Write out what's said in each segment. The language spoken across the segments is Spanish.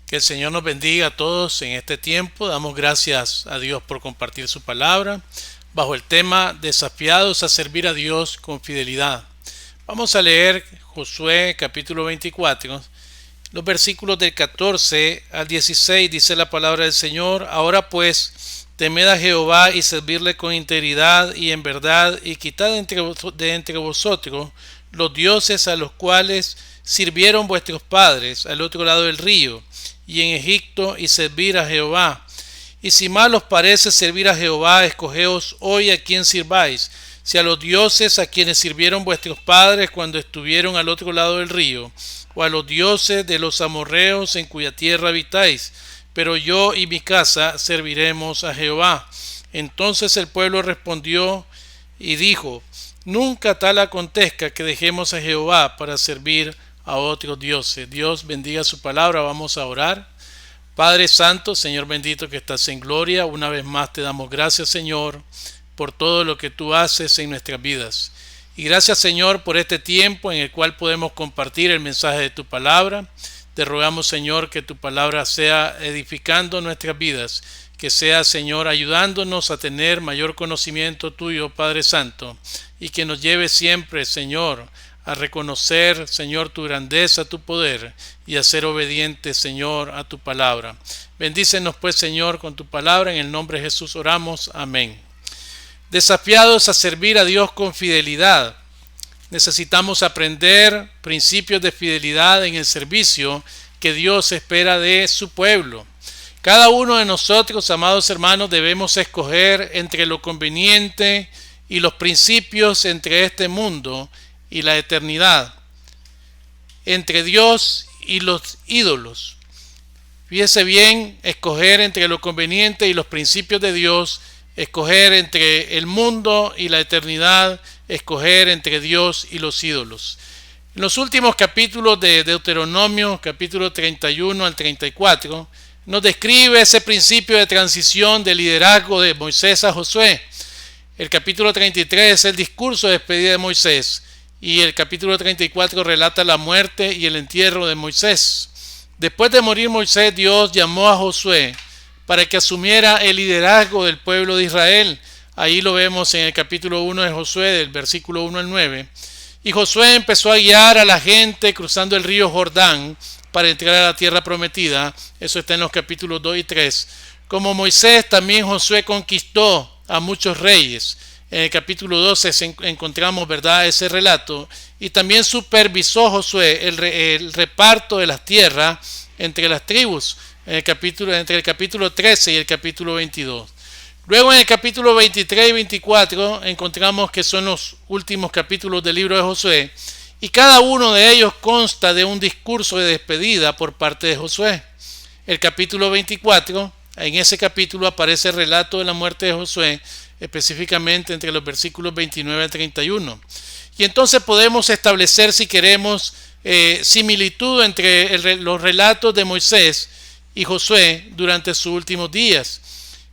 Que el Señor nos bendiga a todos en este tiempo. Damos gracias a Dios por compartir su palabra bajo el tema desafiados a servir a Dios con fidelidad. Vamos a leer Josué capítulo 24, los versículos del 14 al 16. Dice la palabra del Señor: Ahora pues, temed a Jehová y servirle con integridad y en verdad, y quitad de entre vosotros los dioses a los cuales sirvieron vuestros padres al otro lado del río y en Egipto, y servir a Jehová. Y si mal os parece servir a Jehová, escogeos hoy a quién sirváis, si a los dioses a quienes sirvieron vuestros padres cuando estuvieron al otro lado del río, o a los dioses de los amorreos en cuya tierra habitáis. Pero yo y mi casa serviremos a Jehová. Entonces el pueblo respondió y dijo: Nunca tal acontezca que dejemos a Jehová para servir a otros dioses. Dios bendiga su palabra. Vamos a orar. Padre Santo, Señor bendito que estás en gloria, una vez más te damos gracias, Señor, por todo lo que tú haces en nuestras vidas. Y gracias, Señor, por este tiempo en el cual podemos compartir el mensaje de tu palabra. Te rogamos, Señor, que tu palabra sea edificando nuestras vidas, que sea, Señor, ayudándonos a tener mayor conocimiento tuyo, Padre Santo, y que nos lleve siempre, Señor, a reconocer, Señor, tu grandeza, tu poder, y a ser obedientes, Señor, a tu palabra. Bendícenos, pues, Señor, con tu palabra. En el nombre de Jesús oramos. Amén. Desafiados a servir a Dios con fidelidad. Necesitamos aprender principios de fidelidad en el servicio que Dios espera de su pueblo. Cada uno de nosotros, amados hermanos, debemos escoger entre lo conveniente y los principios entre este mundo y la eternidad, entre Dios y los ídolos. Fíjese bien, escoger entre lo conveniente y los principios de Dios, escoger entre el mundo y la eternidad, escoger entre Dios y los ídolos. En los últimos capítulos de Deuteronomio, capítulo 31 al 34, nos describe ese principio de transición de liderazgo de Moisés a Josué. El capítulo 33 es el discurso de despedida de Moisés, y el capítulo 34 relata la muerte y el entierro de Moisés. Después de morir Moisés, Dios llamó a Josué para que asumiera el liderazgo del pueblo de Israel. Ahí lo vemos en el capítulo 1 de Josué, del versículo 1 al 9. Y Josué empezó a guiar a la gente cruzando el río Jordán para entrar a la tierra prometida. Eso está en los capítulos 2 y 3. Como Moisés, también Josué conquistó a muchos reyes. En el capítulo 12 encontramos, ¿verdad?, ese relato. Y también supervisó Josué el reparto de las tierras entre las tribus entre el capítulo 13 y el capítulo 22. Luego en el capítulo 23 y 24 encontramos que son los últimos capítulos del libro de Josué, y cada uno de ellos consta de un discurso de despedida por parte de Josué. El capítulo 24, en ese capítulo aparece el relato de la muerte de Josué, específicamente entre los versículos 29 al 31. Y entonces podemos establecer, si queremos, similitud entre los relatos de Moisés y Josué durante sus últimos días.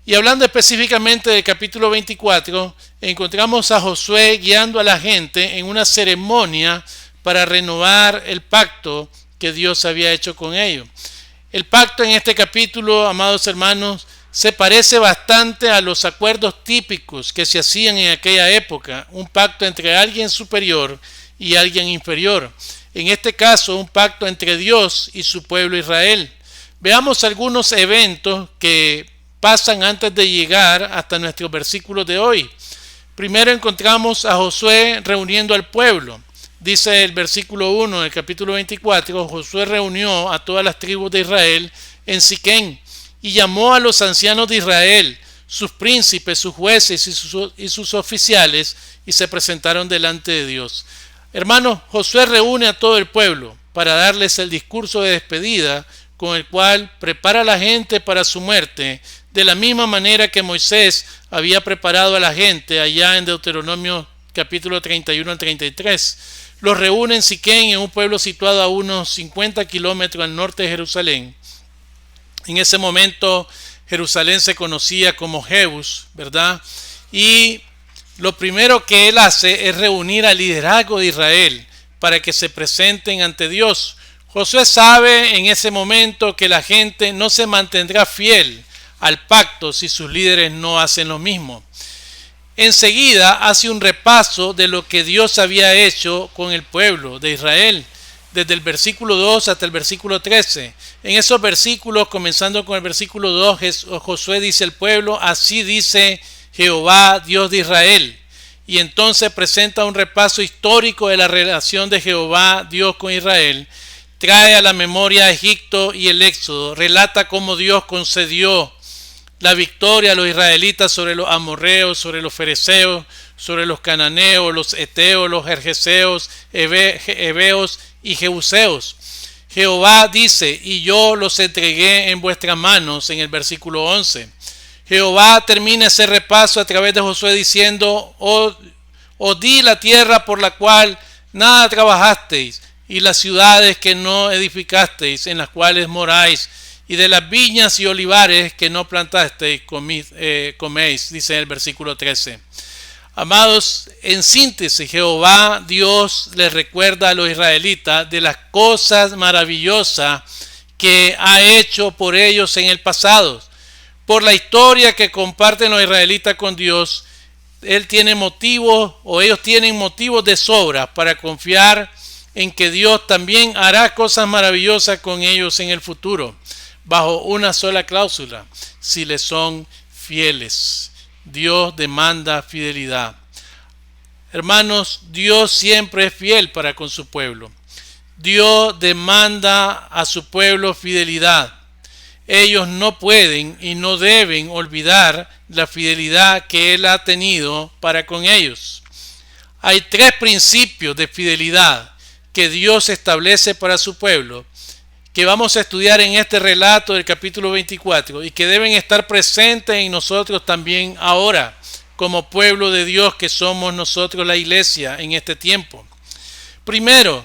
Y hablando específicamente del capítulo 24, encontramos a Josué guiando a la gente en una ceremonia para renovar el pacto que Dios había hecho con ellos. El pacto en este capítulo, amados hermanos, se parece bastante a los acuerdos típicos que se hacían en aquella época, un pacto entre alguien superior y alguien inferior. En este caso, un pacto entre Dios y su pueblo Israel. Veamos algunos eventos que pasan antes de llegar hasta nuestros versículos de hoy. Primero encontramos a Josué reuniendo al pueblo. Dice el versículo 1 del capítulo 24, Josué reunió a todas las tribus de Israel en Siquem y llamó a los ancianos de Israel, sus príncipes, sus jueces y sus oficiales, y se presentaron delante de Dios. Hermanos, Josué reúne a todo el pueblo para darles el discurso de despedida con el cual prepara a la gente para su muerte, de la misma manera que Moisés había preparado a la gente allá en Deuteronomio capítulo 31 al 33. Los reúne en Siquem, en un pueblo situado a unos 50 kilómetros al norte de Jerusalén. En ese momento Jerusalén se conocía como Jebus, ¿verdad? Y lo primero que él hace es reunir al liderazgo de Israel para que se presenten ante Dios. Josué sabe en ese momento que la gente no se mantendrá fiel al pacto si sus líderes no hacen lo mismo. Enseguida hace un repaso de lo que Dios había hecho con el pueblo de Israel, desde el versículo 2 hasta el versículo 13. En esos versículos, comenzando con el versículo 2, Josué dice al pueblo: así dice Jehová, Dios de Israel. Y entonces presenta un repaso histórico de la relación de Jehová, Dios, con Israel. Trae a la memoria Egipto y el Éxodo. Relata cómo Dios concedió la victoria a los israelitas sobre los amorreos, sobre los fereceos, sobre los cananeos, los heteos, los gergeseos, heveos y jebuseos. Jehová dice: y yo los entregué en vuestras manos, en el versículo 11. Jehová termina ese repaso a través de Josué diciendo: os di la tierra por la cual nada trabajasteis, y las ciudades que no edificasteis, en las cuales moráis, y de las viñas y olivares que no plantasteis, coméis, dice el versículo 13. Amados, en síntesis, Jehová Dios les recuerda a los israelitas de las cosas maravillosas que ha hecho por ellos en el pasado. Por la historia que comparten los israelitas con Dios, ellos tienen motivos de sobra para confiar en que Dios también hará cosas maravillosas con ellos en el futuro, bajo una sola cláusula: si les son fieles. Dios demanda fidelidad. Hermanos, Dios siempre es fiel para con su pueblo. Dios demanda a su pueblo fidelidad. Ellos no pueden y no deben olvidar la fidelidad que Él ha tenido para con ellos. Hay 3 principios de fidelidad que Dios establece para su pueblo, que vamos a estudiar en este relato del capítulo 24 y que deben estar presentes en nosotros también ahora, como pueblo de Dios que somos nosotros, la iglesia, en este tiempo. Primero,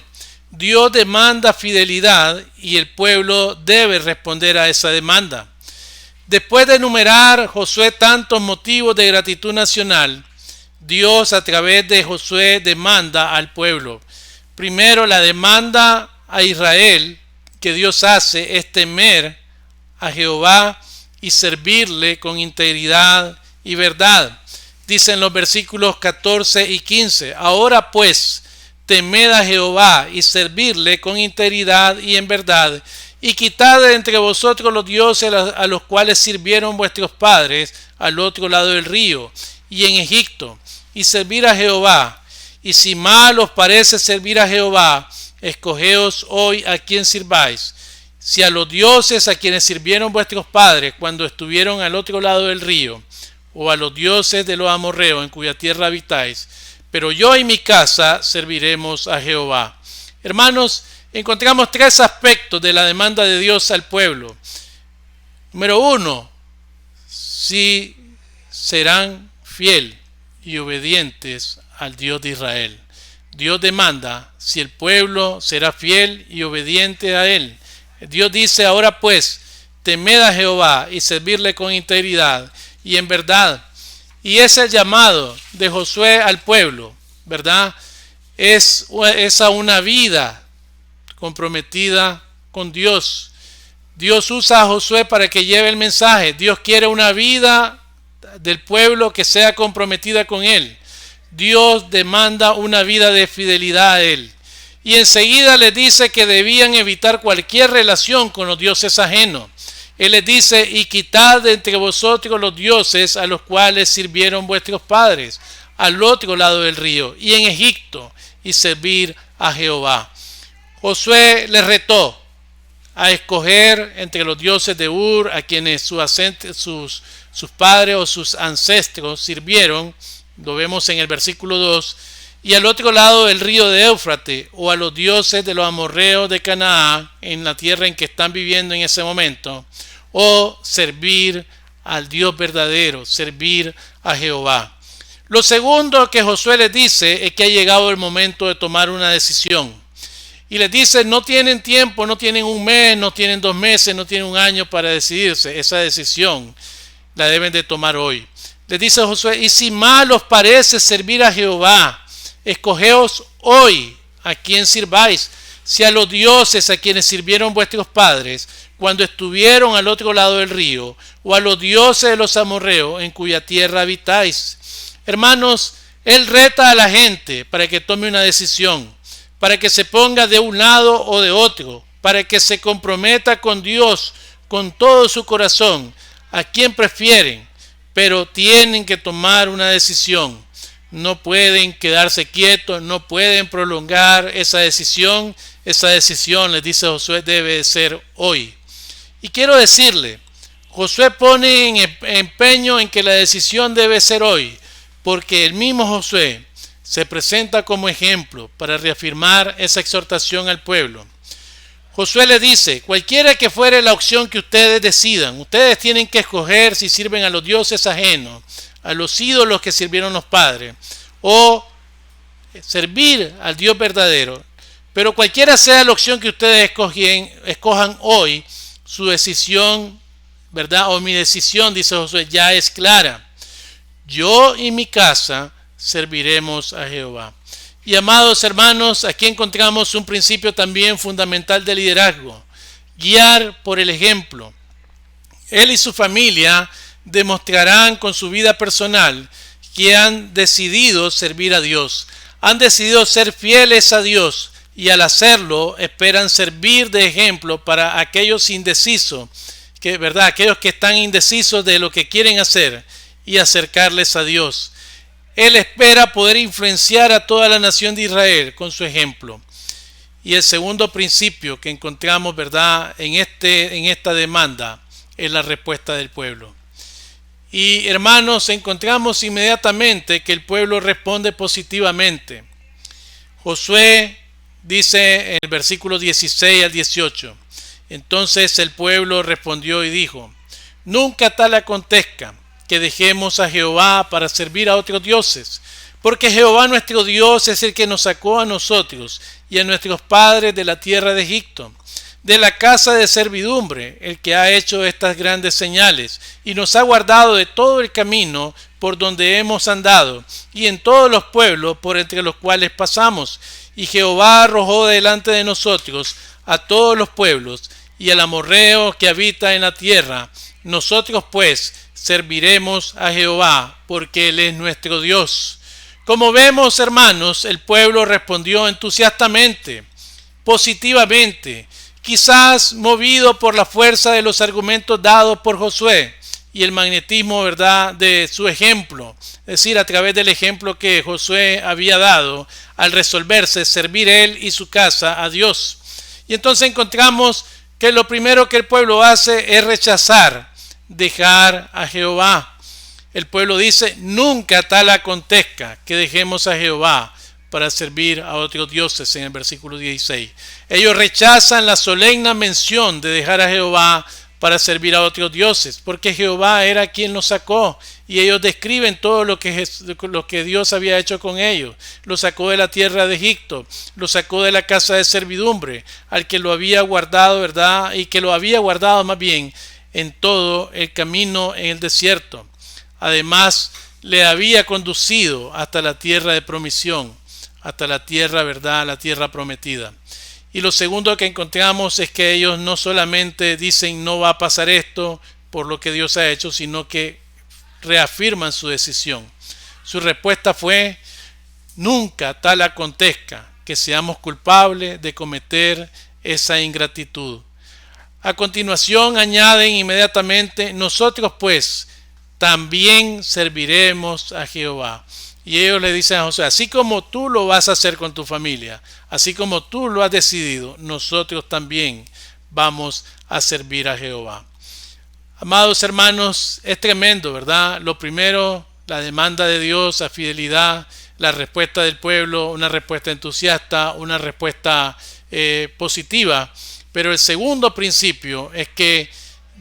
Dios demanda fidelidad y el pueblo debe responder a esa demanda. Después de enumerar Josué tantos motivos de gratitud nacional, Dios a través de Josué demanda al pueblo. Primero, la demanda a Israel que Dios hace es temer a Jehová y servirle con integridad y verdad. Dicen los versículos 14 y 15: ahora pues, temed a Jehová y servirle con integridad y en verdad, y quitad de entre vosotros los dioses a los cuales sirvieron vuestros padres al otro lado del río y en Egipto, y servir a Jehová. Y si mal os parece servir a Jehová, escogeos hoy a quien sirváis, si a los dioses a quienes sirvieron vuestros padres cuando estuvieron al otro lado del río, o a los dioses de los amorreos en cuya tierra habitáis, pero yo y mi casa serviremos a Jehová. Hermanos, encontramos 3 aspectos de la demanda de Dios al pueblo. Número 1, si serán fieles y obedientes al Dios de Israel. Dios demanda si el pueblo será fiel y obediente a Él. Dios dice: ahora pues, temed a Jehová y servirle con integridad y en verdad. Y es el llamado de Josué al pueblo, ¿verdad? Es a una vida comprometida con Dios. Dios usa a Josué para que lleve el mensaje. Dios quiere una vida del pueblo que sea comprometida con Él. Dios demanda una vida de fidelidad a Él. Y enseguida les dice que debían evitar cualquier relación con los dioses ajenos. Él les dice: y quitad de entre vosotros los dioses a los cuales sirvieron vuestros padres al otro lado del río y en Egipto, y servir a Jehová. Josué les retó a escoger entre los dioses de Ur, a quienes sus padres o sus ancestros sirvieron, lo vemos en el versículo 2, y al otro lado del río de Éufrates, o a los dioses de los amorreos de Canaán, en la tierra en que están viviendo en ese momento, o servir al Dios verdadero, servir a Jehová. Lo segundo que Josué les dice es que ha llegado el momento de tomar una decisión. Y les dice: no tienen tiempo, no tienen un mes, no tienen 2 meses, no tienen un año para decidirse. Esa decisión la deben de tomar hoy. Les dice Josué: y si mal os parece servir a Jehová, escogeos hoy a quien sirváis, Si a los dioses a quienes sirvieron vuestros padres cuando estuvieron al otro lado del río, o a los dioses de los amorreos en cuya tierra habitáis. Hermanos, él reta a la gente para que tome una decisión, para que se ponga de un lado o de otro, para que se comprometa con Dios con todo su corazón, a quien prefieren, pero tienen que tomar una decisión. No pueden quedarse quietos, no pueden prolongar esa decisión. Esa decisión, les dice Josué, debe ser hoy. Y quiero decirle, Josué pone en empeño en que la decisión debe ser hoy, porque el mismo Josué se presenta como ejemplo para reafirmar esa exhortación al pueblo. Josué le dice, cualquiera que fuere la opción que ustedes decidan, ustedes tienen que escoger si sirven a los dioses ajenos, a los ídolos que sirvieron los padres, o servir al Dios verdadero. Pero cualquiera sea la opción que ustedes escojan hoy, su decisión, ¿verdad? O mi decisión, dice Josué, ya es clara. Yo y mi casa serviremos a Jehová. Y amados hermanos, aquí encontramos un principio también fundamental de liderazgo: guiar por el ejemplo. Él y su familia demostrarán con su vida personal que han decidido servir a Dios, han decidido ser fieles a Dios, y al hacerlo esperan servir de ejemplo para aquellos indecisos, aquellos que están indecisos de lo que quieren hacer, y acercarles a Dios. Él espera poder influenciar a toda la nación de Israel con su ejemplo. Y el segundo principio que encontramos, ¿verdad?, en esta demanda es la respuesta del pueblo. Y hermanos, encontramos inmediatamente que el pueblo responde positivamente. Josué dice en el versículo 16 al 18: entonces el pueblo respondió y dijo: nunca tal acontezca que dejemos a Jehová para servir a otros dioses, porque Jehová nuestro Dios es el que nos sacó a nosotros y a nuestros padres de la tierra de Egipto, de la casa de servidumbre, el que ha hecho estas grandes señales, y nos ha guardado de todo el camino por donde hemos andado, y en todos los pueblos por entre los cuales pasamos. Y Jehová arrojó delante de nosotros a todos los pueblos, y al amorreo que habita en la tierra. Nosotros pues serviremos a Jehová, porque Él es nuestro Dios. Como vemos, hermanos, el pueblo respondió entusiastamente, positivamente, quizás movido por la fuerza de los argumentos dados por Josué y el magnetismo, ¿verdad?, de su ejemplo, es decir, a través del ejemplo que Josué había dado al resolverse servir él y su casa a Dios. Y entonces encontramos que lo primero que el pueblo hace es rechazar, dejar a Jehová. El pueblo dice: nunca tal acontezca que dejemos a Jehová para servir a otros dioses, en el versículo 16. Ellos rechazan la solemne mención de dejar a Jehová para servir a otros dioses, porque Jehová era quien los sacó, y ellos describen todo lo que Dios había hecho con ellos. Los sacó de la tierra de Egipto, los sacó de la casa de servidumbre, al que lo había guardado, ¿verdad?, y que lo había guardado más bien en todo el camino en el desierto. Además, le había conducido hasta la tierra de promisión, hasta la tierra, ¿verdad?, la tierra prometida. Y lo segundo que encontramos es que ellos no solamente dicen no va a pasar esto por lo que Dios ha hecho, sino que reafirman su decisión. Su respuesta fue: nunca tal acontezca que seamos culpables de cometer esa ingratitud. A continuación añaden inmediatamente: nosotros pues también serviremos a Jehová. Y ellos le dicen a Josué: así como tú lo vas a hacer con tu familia, así como tú lo has decidido, nosotros también vamos a servir a Jehová. Amados hermanos, es tremendo, ¿verdad? Lo primero, la demanda de Dios a fidelidad, la respuesta del pueblo, una respuesta entusiasta, una respuesta positiva. Pero el segundo principio es que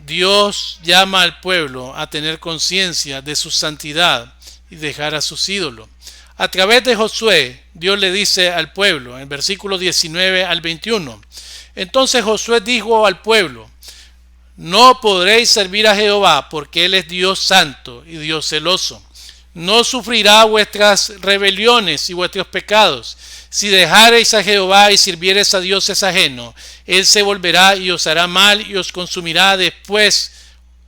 Dios llama al pueblo a tener conciencia de su santidad y dejar a sus ídolos. A través de Josué, Dios le dice al pueblo, en versículos 19 al 21, entonces Josué dijo al pueblo: no podréis servir a Jehová, porque Él es Dios santo y Dios celoso. No sufrirá vuestras rebeliones y vuestros pecados, Si dejareis a Jehová y sirviereis a dioses ajenos, él se volverá y os hará mal y os consumirá después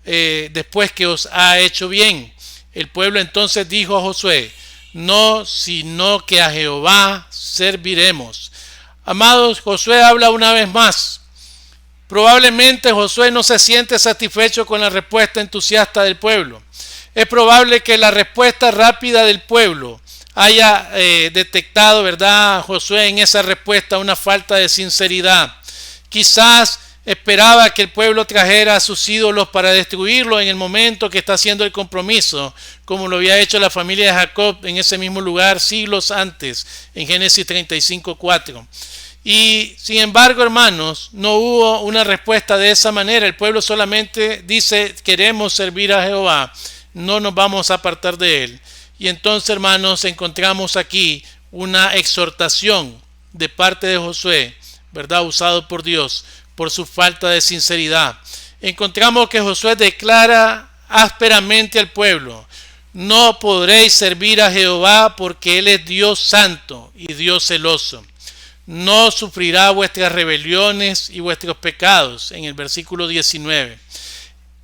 que os ha hecho bien. El pueblo entonces dijo a Josué: no, sino que a Jehová serviremos. Amados, Josué habla una vez más. Probablemente Josué no se siente satisfecho con la respuesta entusiasta del pueblo. Es probable que la respuesta rápida del pueblo haya detectado, ¿verdad?, Josué en esa respuesta una falta de sinceridad. Quizás esperaba que el pueblo trajera a sus ídolos para destruirlos en el momento que está haciendo el compromiso, como lo había hecho la familia de Jacob en ese mismo lugar siglos antes, en Génesis 35:4. Y sin embargo, hermanos, no hubo una respuesta de esa manera. El pueblo solamente dice: queremos servir a Jehová, no nos vamos a apartar de él. Y entonces, hermanos, encontramos aquí una exhortación de parte de Josué, ¿verdad?, usado por Dios por su falta de sinceridad. Encontramos que Josué declara ásperamente al pueblo: no podréis servir a Jehová porque él es Dios santo y Dios celoso. No sufrirá vuestras rebeliones y vuestros pecados, en el versículo 19.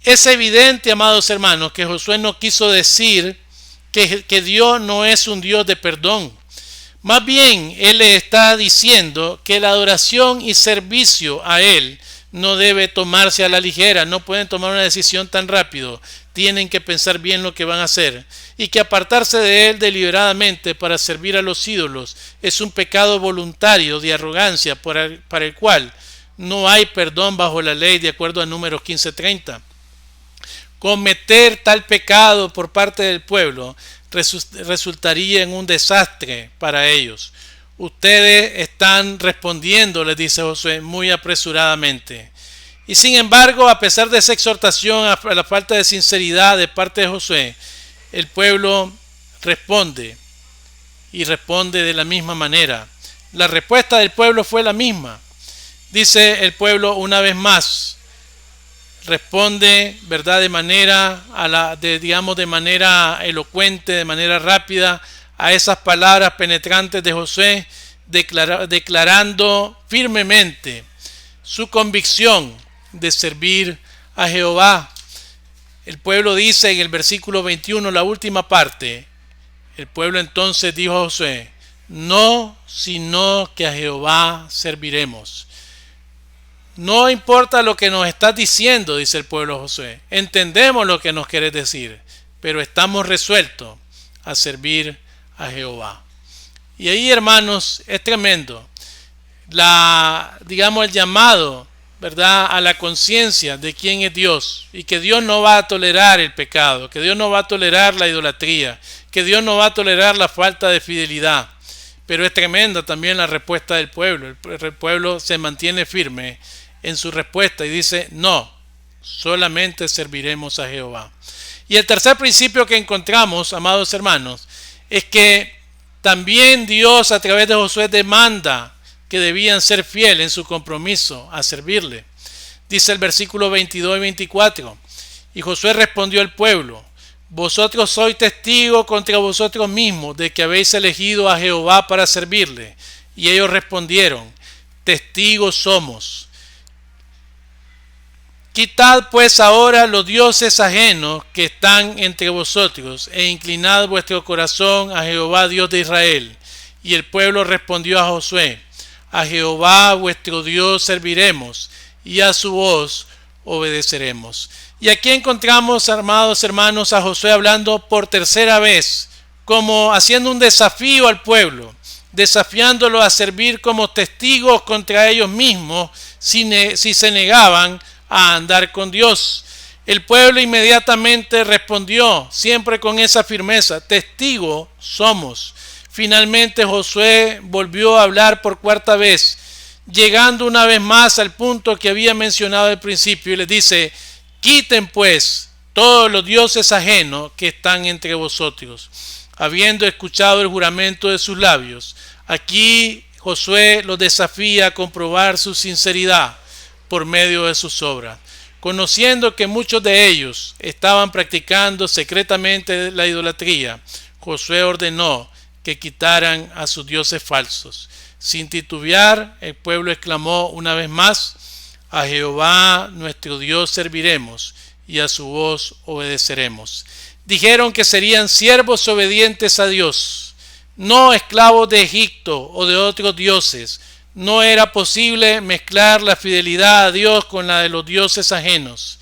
Es evidente, amados hermanos, que Josué no quiso decir que Dios no es un Dios de perdón. Más bien, él le está diciendo que la adoración y servicio a él no debe tomarse a la ligera. No pueden tomar una decisión tan rápido. Tienen que pensar bien lo que van a hacer. Y que apartarse de él deliberadamente para servir a los ídolos es un pecado voluntario de arrogancia para el cual no hay perdón bajo la ley, de acuerdo a Números 15:30. Cometer tal pecado por parte del pueblo resultaría en un desastre para ellos. Ustedes están respondiendo, les dice Josué, muy apresuradamente. Y sin embargo, a pesar de esa exhortación a la falta de sinceridad de parte de Josué, el pueblo responde, y responde de la misma manera. La respuesta del pueblo fue la misma. Dice el pueblo una vez más, responde, ¿verdad?, de manera de manera elocuente, de manera rápida a esas palabras penetrantes de Josué, declarando firmemente su convicción de servir a Jehová. El pueblo dice en el versículo 21, la última parte: el pueblo entonces dijo a Josué: no, sino que a Jehová serviremos. No importa lo que nos estás diciendo, dice el pueblo a Josué. Entendemos lo que nos quieres decir, pero estamos resueltos a servir a Jehová. Y ahí, hermanos, es tremendo. El llamado, ¿verdad?, a la conciencia de quién es Dios, y que Dios no va a tolerar el pecado, que Dios no va a tolerar la idolatría, que Dios no va a tolerar la falta de fidelidad. Pero es tremenda también la respuesta del pueblo. El pueblo se mantiene firme en su respuesta y dice: no, solamente serviremos a Jehová. Y el tercer principio que encontramos, amados hermanos, es que también Dios a través de Josué demanda que debían ser fieles en su compromiso a servirle. Dice el versículo 22 y 24: y Josué respondió al pueblo: vosotros sois testigos contra vosotros mismos de que habéis elegido a Jehová para servirle. Y ellos respondieron: testigos somos. Quitad pues ahora los dioses ajenos que están entre vosotros, e inclinad vuestro corazón a Jehová Dios de Israel. Y el pueblo respondió a Josué: a Jehová vuestro Dios serviremos, y a su voz obedeceremos. Y aquí encontramos, amados hermanos, a Josué hablando por tercera vez, como haciendo un desafío al pueblo, desafiándolo a servir como testigos contra ellos mismos si se negaban a andar con Dios. El pueblo inmediatamente respondió, siempre con esa firmeza: testigo somos. Finalmente Josué volvió a hablar por cuarta vez, llegando una vez más al punto que había mencionado al principio, y les dice: quiten pues todos los dioses ajenos que están entre vosotros. Habiendo escuchado el juramento de sus labios, aquí Josué los desafía a comprobar su sinceridad por medio de sus obras. Conociendo que muchos de ellos estaban practicando secretamente la idolatría, Josué ordenó que quitaran a sus dioses falsos. Sin titubear, el pueblo exclamó una vez más: a Jehová nuestro Dios serviremos y a su voz obedeceremos. Dijeron que serían siervos obedientes a Dios, no esclavos de Egipto o de otros dioses. No era posible mezclar la fidelidad a Dios con la de los dioses ajenos.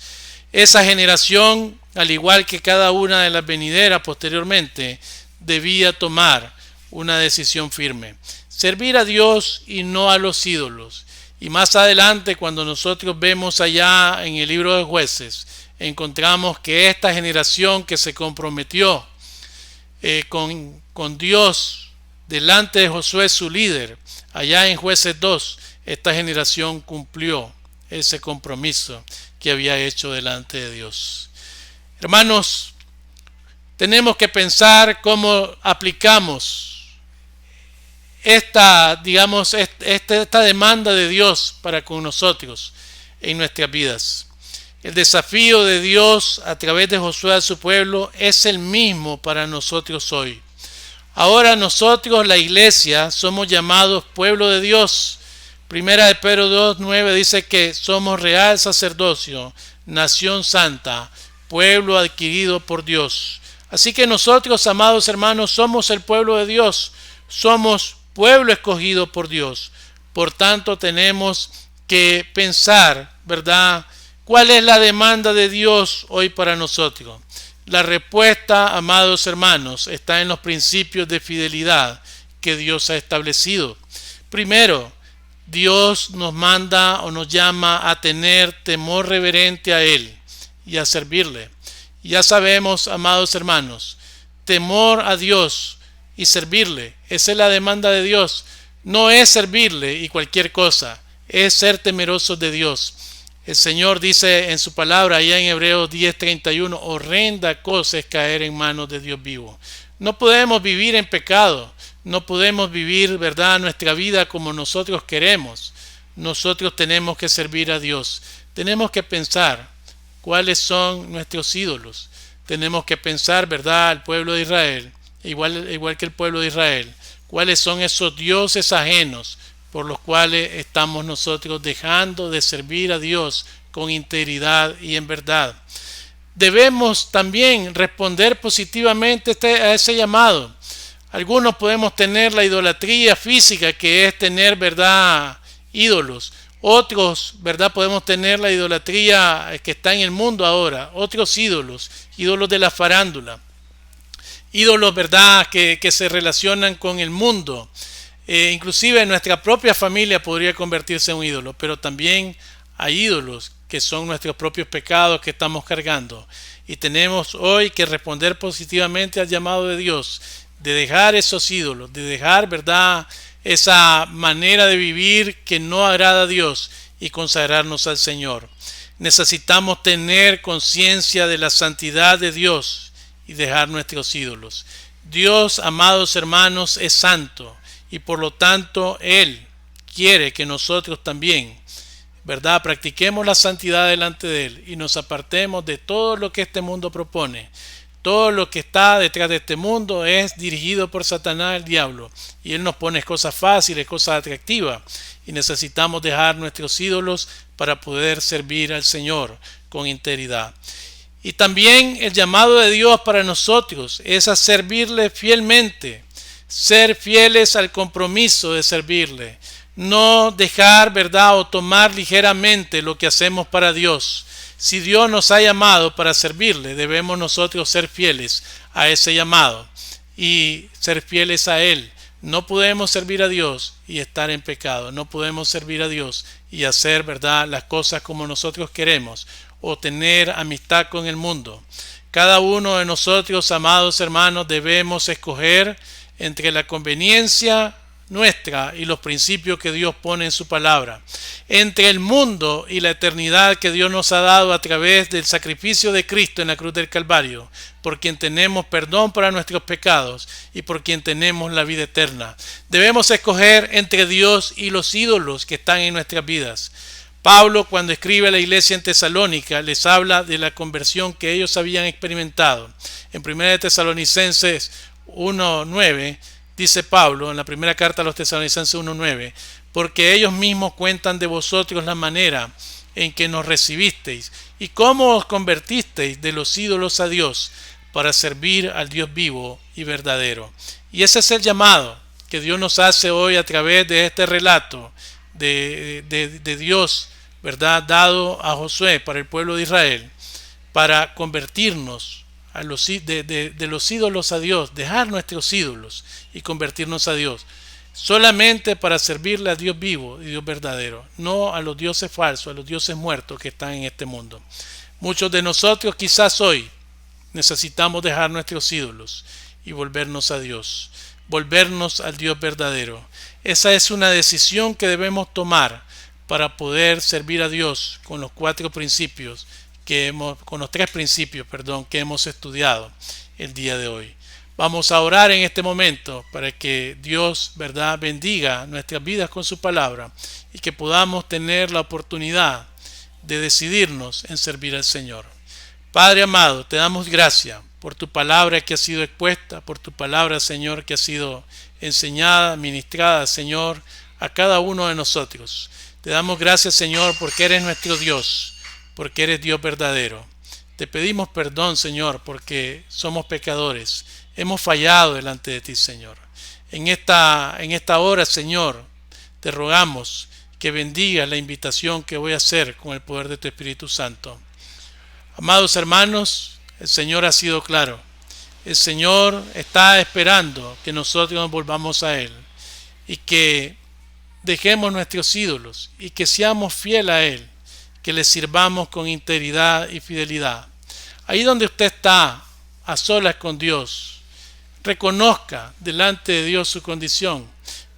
Esa generación, al igual que cada una de las venideras posteriormente, debía tomar una decisión firme: servir a Dios y no a los ídolos. Y más adelante, cuando nosotros vemos allá en el libro de Jueces, encontramos que esta generación que se comprometió con Dios delante de Josué, su líder, allá en Jueces 2, esta generación cumplió ese compromiso que había hecho delante de Dios. Hermanos, tenemos que pensar cómo aplicamos esta demanda de Dios para con nosotros en nuestras vidas. El desafío de Dios a través de Josué a su pueblo es el mismo para nosotros hoy. Ahora nosotros, la iglesia, somos llamados pueblo de Dios. Primera de Pedro 2:9 dice que somos real sacerdocio, nación santa, pueblo adquirido por Dios. Así que nosotros, amados hermanos, somos el pueblo de Dios, somos pueblo escogido por Dios. Por tanto, tenemos que pensar, ¿verdad?, ¿cuál es la demanda de Dios hoy para nosotros? La respuesta, amados hermanos, está en los principios de fidelidad que Dios ha establecido. Primero, Dios nos manda o nos llama a tener temor reverente a Él y a servirle. Ya sabemos, amados hermanos, temor a Dios y servirle, esa es la demanda de Dios. No es servirle y cualquier cosa, es ser temerosos de Dios. El Señor dice en su palabra, allá en Hebreos 10:31, horrenda cosa es caer en manos de Dios vivo. No podemos vivir en pecado, no podemos vivir, ¿verdad?, nuestra vida como nosotros queremos. Nosotros tenemos que servir a Dios. Tenemos que pensar cuáles son nuestros ídolos. Tenemos que pensar, ¿verdad?, al pueblo de Israel, igual que el pueblo de Israel, cuáles son esos dioses ajenos por los cuales estamos nosotros dejando de servir a Dios con integridad y en verdad. Debemos también responder positivamente a ese llamado. Algunos podemos tener la idolatría física, que es tener, ¿verdad?, ídolos. Otros, ¿verdad?, podemos tener la idolatría que está en el mundo ahora. Otros ídolos de la farándula. Ídolos, ¿verdad?, que se relacionan con el mundo. Inclusive nuestra propia familia podría convertirse en un ídolo, pero también hay ídolos que son nuestros propios pecados que estamos cargando. Y tenemos hoy que responder positivamente al llamado de Dios, de dejar esos ídolos, de dejar, ¿verdad?, esa manera de vivir que no agrada a Dios y consagrarnos al Señor. Necesitamos tener conciencia de la santidad de Dios y dejar nuestros ídolos. Dios, amados hermanos, es santo y por lo tanto Él quiere que nosotros también, ¿verdad?, practiquemos la santidad delante de Él y nos apartemos de todo lo que este mundo propone. Todo lo que está detrás de este mundo es dirigido por Satanás, el diablo, y él nos pone cosas fáciles, cosas atractivas, y necesitamos dejar nuestros ídolos para poder servir al Señor con integridad. Y también el llamado de Dios para nosotros es a servirle fielmente, ser fieles al compromiso de servirle, no dejar, ¿verdad?, o tomar ligeramente lo que hacemos para Dios. Si Dios nos ha llamado para servirle, debemos nosotros ser fieles a ese llamado y ser fieles a Él. No podemos servir a Dios y estar en pecado. No podemos servir a Dios y hacer, ¿verdad?, las cosas como nosotros queremos o tener amistad con el mundo. Cada uno de nosotros, amados hermanos, debemos escoger entre la conveniencia nuestra y los principios que Dios pone en su palabra, entre el mundo y la eternidad que Dios nos ha dado a través del sacrificio de Cristo en la cruz del Calvario, por quien tenemos perdón para nuestros pecados y por quien tenemos la vida eterna. Debemos escoger entre Dios y los ídolos que están en nuestras vidas. Pablo, cuando escribe a la iglesia en Tesalónica, les habla de la conversión que ellos habían experimentado. En 1 Tesalonicenses 1:9 Dice Pablo en la primera carta a los Tesalonicenses 1:9, porque ellos mismos cuentan de vosotros la manera en que nos recibisteis y cómo os convertisteis de los ídolos a Dios para servir al Dios vivo y verdadero. Y ese es el llamado que Dios nos hace hoy a través de este relato de Dios, ¿verdad?, dado a Josué para el pueblo de Israel, para convertirnos de los ídolos a Dios, dejar nuestros ídolos y convertirnos a Dios, solamente para servirle a Dios vivo y Dios verdadero, no a los dioses falsos, a los dioses muertos que están en este mundo. Muchos de nosotros quizás hoy necesitamos dejar nuestros ídolos y volvernos a Dios, volvernos al Dios verdadero. Esa es una decisión que debemos tomar para poder servir a Dios con los tres principios que hemos estudiado el día de hoy. Vamos a orar en este momento para que Dios, ¿verdad?, bendiga nuestras vidas con su palabra y que podamos tener la oportunidad de decidirnos en servir al Señor. Padre amado, te damos gracias por tu palabra que ha sido expuesta, por tu palabra, Señor, que ha sido enseñada, ministrada, Señor, a cada uno de nosotros. Te damos gracias, Señor, porque eres nuestro Dios, porque eres Dios verdadero. Te pedimos perdón, Señor, porque somos pecadores. Hemos fallado delante de ti, Señor. En esta hora, Señor, te rogamos que bendigas la invitación que voy a hacer con el poder de tu Espíritu Santo. Amados hermanos, el Señor ha sido claro. El Señor está esperando que nosotros nos volvamos a Él y que dejemos nuestros ídolos y que seamos fieles a Él, que le sirvamos con integridad y fidelidad. Ahí donde usted está, a solas con Dios, reconozca delante de Dios su condición.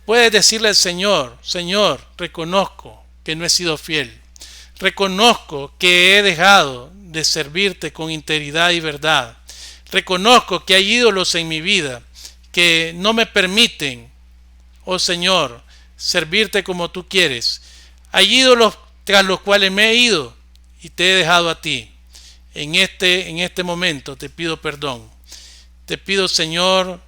Puede decirle al Señor: Señor, reconozco que no he sido fiel. Reconozco que he dejado de servirte con integridad y verdad. Reconozco que hay ídolos en mi vida que no me permiten, oh Señor, servirte como tú quieres. Hay ídolos tras los cuales me he ido y te he dejado a ti. En este momento te pido perdón. Te pido, Señor,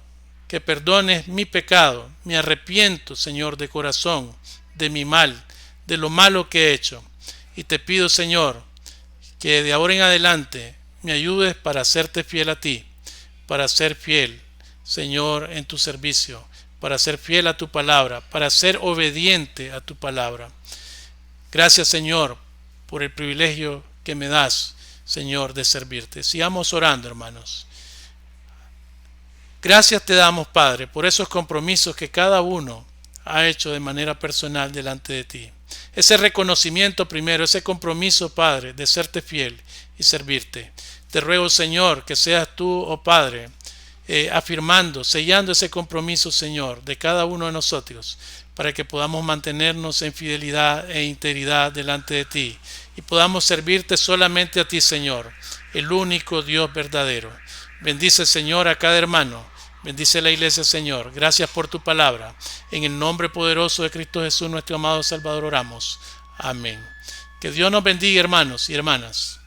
que perdones mi pecado. Me arrepiento, Señor, de corazón, de mi mal, de lo malo que he hecho. Y te pido, Señor, que de ahora en adelante me ayudes para serte fiel a ti, para ser fiel, Señor, en tu servicio, para ser fiel a tu palabra, para ser obediente a tu palabra. Gracias, Señor, por el privilegio que me das, Señor, de servirte. Sigamos orando, hermanos. Gracias te damos, Padre, por esos compromisos que cada uno ha hecho de manera personal delante de ti. Ese reconocimiento primero, ese compromiso, Padre, de serte fiel y servirte. Te ruego, Señor, que seas tú, oh Padre, afirmando, sellando ese compromiso, Señor, de cada uno de nosotros, para que podamos mantenernos en fidelidad e integridad delante de ti y podamos servirte solamente a ti, Señor, el único Dios verdadero. Bendice, Señor, a cada hermano. Bendice la iglesia, Señor. Gracias por tu palabra. En el nombre poderoso de Cristo Jesús, nuestro amado Salvador, oramos. Amén. Que Dios nos bendiga, hermanos y hermanas.